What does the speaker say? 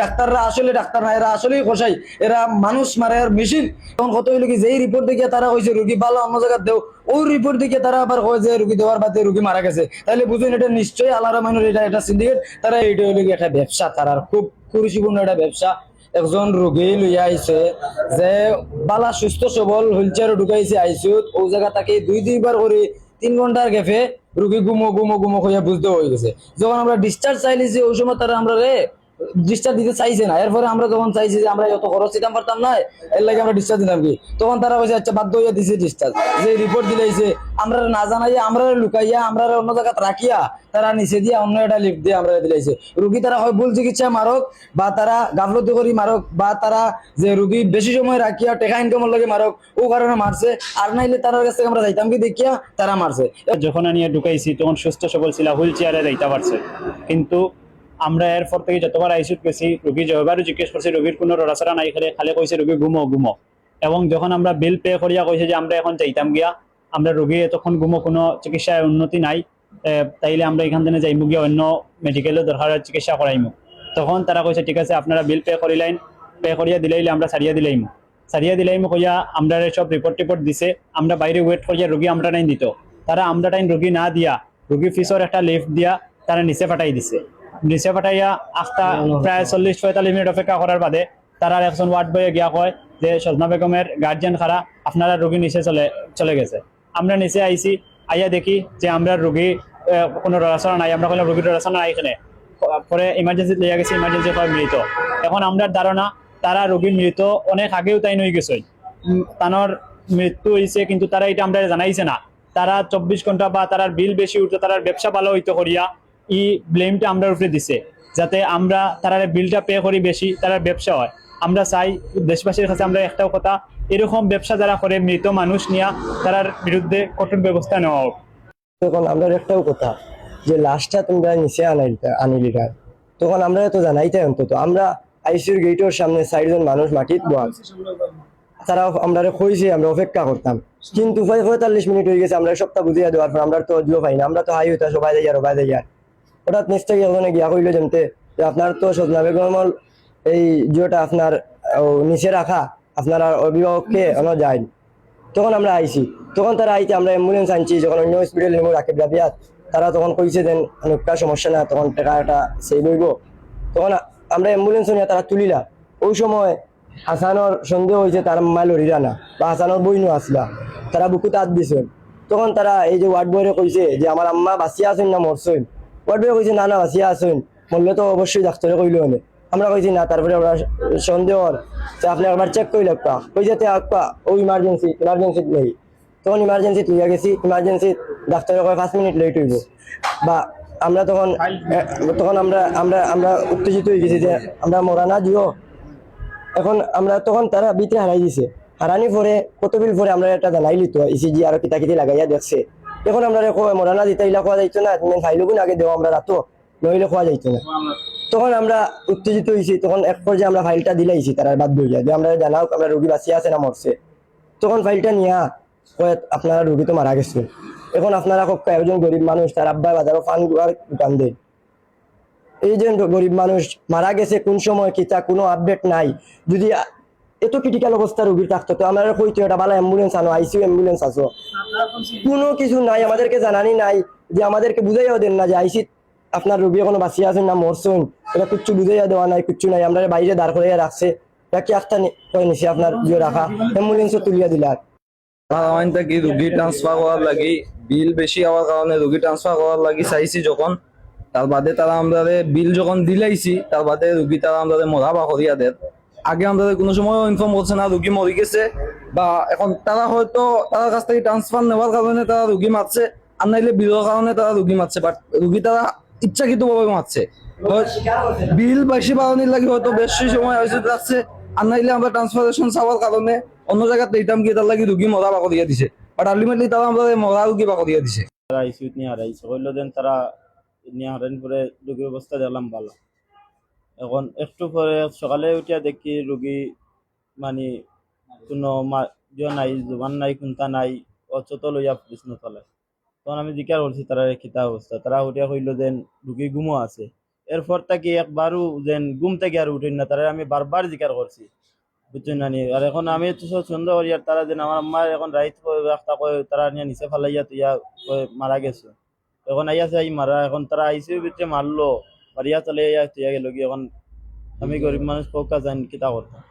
ডাক্তাররা আসলে ডাক্তার না, এরা আসলেই কষাই, এরা মানুষ মারে আর মেশিন। তখন কত হইলো কি, যেই রিপোর্ট দেখে তারা কইছে রুগী ভালো অন্য জায়গায় দেও, ওই রিপোর্ট দেখে তারা আবার কয় যে রুগী দেওয়ার বাদে রুগী মারা গেছে। তাহলে বুঝুন এটা নিশ্চয়ই আলাদা মানুষ, এটা এটা সিন্ডিকেট। তারা এইটা হইলো কি একটা ব্যবসা, তারার খুব কুরুচিপূর্ণ একটা ব্যবসা। একজন রোগী লইয়া আইছে, যে বালা সুস্থ সবল হুইল চেয়ারে ঢুকাইছে আইসিউত, ও জায়গা তাকে দুই দুইবার করে 3 ঘন্টার গ্যাপে রুগী গুমো গুমো গুমো হইয়া বুঝতে হয়ে গেছে। যখন আমরা ডিসচার্জ চাইলেছি ওই সময় তারা আমরা ডিসচার্জ দিতে চাইছে না। এরপরে আমরা যখন চাইছি যে আমরা এত খরচ দিতাম পারতাম না, এর লাগে আমরা ডিসচার্জ দিতাম কি, তখন তারা কইছে আচ্ছা বাধ্য হইয়া দিছে ডিসচার্জ। যে রিপোর্ট দিলাইছে আমরা না জানাইয়া, আমরা লুকাইয়া, আমরা অন্য জায়গায় রাখিয়া, তারা নিচে দিয়ে অন্য একটা লিফট দিয়ে আমরা দিলাইছে রুগী। তারা হয় ভুল চিকিৎসা মারক, বা তারা গাফলতি করি মারক, বা তারা যে রুগী বেশি সময় রাখিয়া টেকা ইনকামের লাগে মারক, ও কারণে মারছে। আর নাইলে তার কাছ থেকে আমরা যাইতাম কি দেখিয়া তারা মারছে। যখন আনিয়ে ঢুকাইছি তখন সুস্থ সবল ছিল, হুইল চেয়ারে যাইতে পারছে। কিন্তু আমরা এরপর থেকে যতবার আইসিউত গেছি, রোগী যতবারও জিজ্ঞেস করছি, রোগীর কোনো লড়াচড়া নাই, খালি খালি কইছে রোগী ঘুমো ঘুমো। এবং যখন আমরা বিল পে করিয়া কইছে যে আমরা এখন যাইতাম গিয়া, আমরা রোগী এতক্ষণ ঘুমো, কোনো চিকিৎসায় উন্নতি নাই, তাইলে আমরা এখান থেকে যাইমু গিয়া অন্য মেডিকেলও দরকার চিকিৎসা করাইমু। তখন তারা কইছে ঠিক আছে আপনারা বিল পে করিলাইন, পে করিয়া দিলাইলে আমরা সারিয়া দিলাইমু কইয়া আমরা সব রিপোর্ট টিপোর্ট দিছে। আমরা বাইরে ওয়েট করিয়া রোগী আমরা টাইম দিত, তারা আমরা টাইম রোগী না দিয়া রোগী ফিসর একটা লিফট দিয়া তারা নিচে পাঠাই দিছে। নিচে পাঠাইয়া আস্তা প্রায় 40-45 মিনিট অপেক্ষা করার বাদে তারা একজন ওয়ার্ড বয়ে গিয়া কয় যে সজনা বেগমের গার্জিয়ান খারা, আপনারা রোগী নিচে চলে গেছে। আমরা নিচে আইছি, আইয়া দেখি যে আমরা রোগী কোনো লড়াচড়া নাই। আমরা কইলাম রোগীর লড়াচড়া নাই এখানে। পরে ইমার্জেন্সি লিয়া গেছি, ইমার্জেন্সি হয় মৃত। এখন আমরা ধারণা তারা রোগীর মৃত অনেক আগেও তাই নই গেছে, তানোর মৃত্যু হয়েছে, কিন্তু তারা এটা আমরা জানাইছে না। তারা 24 ঘন্টা বা তার বিল বেশি উঠতো, তার ব্যবসা ভালো হইতো করিয়া ই ব্লেমটা আমরা উপরে দিছে, যাতে আমরা তার বিলটা পে করি বেশি, তার ব্যবসা হয়। আমরা চাই দেশবাসীর কাছে আমরা একটাও কথা, এরকম ব্যবসা যারা করে মৃত মানুষ নিয়ে তার বিরুদ্ধে কঠোর ব্যবস্থা নেওয়া হোক। তখন আমরা একটাও কথা, যে লাশটা তোমরা নিচে আনিলিটা, তখন আমরা তো জানাইতে অন্তত আমরা আইসিউর গেটের সামনে 4 জন মানুষ মাটিত বল, তারা আমরা কইছে আমরা অপেক্ষা করতাম। কিন্তু 45 মিনিট হয়ে গেছে, আমরা সপ্তাহ বুঝিয়ে দেওয়ার পর আমরা তো অজলো পাই না। আমরা তো হাই হইতা সবাই যাই হঠাৎ নিশ্চয়ই ওখানে গিয়া কইলো জানতে যে আপনার তো সজনা বেগমল এই জিওটা আপনার নিচে রাখা, আপনার অভিভাবককে যায়। তখন আমরা আইছি, তখন তারা আইতে আমরা অ্যাম্বুলেন্স আনছি। যখন অন্য হসপিটাল নেবো রাকিব রাবিয়াত, তারা তখন কইছে দেন অনেকটা সমস্যা না, তখন টাকাটা সেই লইব। তখন আমরা অ্যাম্বুলেন্স নিয়ে তারা তুলিলা। ওই সময় হাসানোর সন্দেহ হয়েছে তার মা লড়িরা না, বা হাসানোর বইনও আসলা, তারা বুকুতে হাত দিছে। তখন তারা এই যে ওয়ার্ড বয়রে কইছে যে আমার আম্মা বাঁচিয়া আছেন না মরছেন। ওয়ার্ড বয় কইছে না না বাঁচিয়া আছেন, মরলে তো অবশ্যই ডাক্তারে কইল হলে। আমরা কইছি না, তারপরে ওরা সন্দেহ আপনি একবার চেক করে লাগবা, ওই যাতে আঁকবা ও ইমার্জেন্সি নেই। তখন ইমার্জেন্সি লইয়া গেছি, ইমার্জেন্সি ডাক্তারের 5 মিনিট লেট হইব। বা আমরা তখন তখন আমরা আমরা আমরা উত্তেজিত হয়ে গেছি যে আমরা মরা না দিও। এখন আমরা তখন তারা বিতে হারাই দিছে, হারানি পরে কত বিল পরে আমরা একটা জানাই লিত ইসিজি আরো কিতা লাগাইয়া দেখছে। এখন আমরা মরা না দিতে ইলা খোয়া যাইতো না, তুমি ফাইলগুন আগে দেওয়া আমরা রাতো, নইলে খোয়া যাইতো না। তখন আমরা উত্তেজিত হয়েছি, তখন এক পর্যায়ে আমরা ফাইলটা দিলাইছি তারা বাধ্য হয়ে যায় যে আমরা জানাও আমরা রোগী বাঁচিয়ে আছে না মরছে। তখন ফাইলটা নিয়া আপনারা রোগী তো মারা গেছে। এখন আপনারা একজন গরিব মানুষ, তার আব্বা বাজারও ফান দোকান দেয়। এই যে গরিব মানুষ মারা গেছে কোন সময় কিতা কোনো আপডেট নাই। যদি এত ক্রিটিক্যাল অবস্থা রোগীর থাকতো তো আমরা কইতো এটা ভালো অ্যাম্বুলেন্স আনো, আইসিইউ অ্যাম্বুলেন্স আসো, কোনো কিছু নাই, আমাদেরকে জানানি নাই, যে আমাদেরকে বুঝাইয়াও দেন না যে আইসি আপনার রোগী এখনো বাঁচিয়ে আছেন না মরছেন, এটা কিচ্ছু বুঝাইয়া দেওয়া নাই, কিচ্ছু নাই। আমরা বাইরে দাঁড় করাইয়া রাখছে, কি একটা নিছে আপনার ইয়ে রাখা, অ্যাম্বুলেন্সও তুলিয়া দিলার। কি রুগী ট্রান্সফার করার লাগি বিল বেশি হওয়ার কারণে রুগী ট্রান্সফার করার লাগি চাইছি যখন, তার বাদে তারা আমরা বিল যখন দিলাইছি, তার বাদে রুগী তারা আমরা মরা বা করিয়া দেয়। আগে আমাদের কোনো সময় ইনফর্ম করছে না রুগী মরে গেছে, বা এখন তারা হয়তো তার কাছ থেকে ট্রান্সফার নেওয়ার কারণে তারা রুগী মারছে, আর নাইলে বিলের কারণে তারা রুগী মারছে। বাট রুগী তারা ইচ্ছাকৃত ভাবে মারছে, বিল বেশি বাড়ানির লাগে হয়তো বেশি সময় হয়েছে রাখছে, আর নাইলে আমরা ট্রান্সফারেশন চাওয়ার কারণে অন্য জায়গাতে দিতাম গিয়ে তার লাগে রুগী মরা বাকো দিয়ে দিছে। বাট আলটিমেটলি তারা আমরা মরা রুগী বাকো দিয়ে দিছে। তারা আইসিউত নিয়ে হারাইছে, কইলো দেন তারা নিয়ে হারাইন পরে রোগীর অবস্থা দেখলাম ভালো। এখন একটু পরে সকালে উঠিয়া দেখি রোগী মানে কোনো নাই, জোবান নাই, কুন্তা নাই, অচত লইয়া বিষ্ণু তলায়। তখন আমি জিজ্ঞাসা করছি তারা খিতা অবস্থা, তারা উঠিয়া কইলো দেন রুগী ঘুমো আছে। এরপর থেকে একবারও যেন ঘুম থেকে আর উঠেন না, তারা আমি বারবার জিকার করছি, বুঝছেন না নি? আর এখন আমি তো সব সুন্দর করি, আর তারা যেন আমার আম্মার এখন রাইত একটা কয় তারা নিয়ে নিচে ফালাইয়া তুইয়া কয় মারা গেছে, এখন আইয়াছে আই মারা, এখন তারা আইসিউ ভিতরে মারলো, মারিয়া চলে তুইয়া গেল কি, এখন আমি গরিব মানুষ পক্কা জানি কিতা করতাম।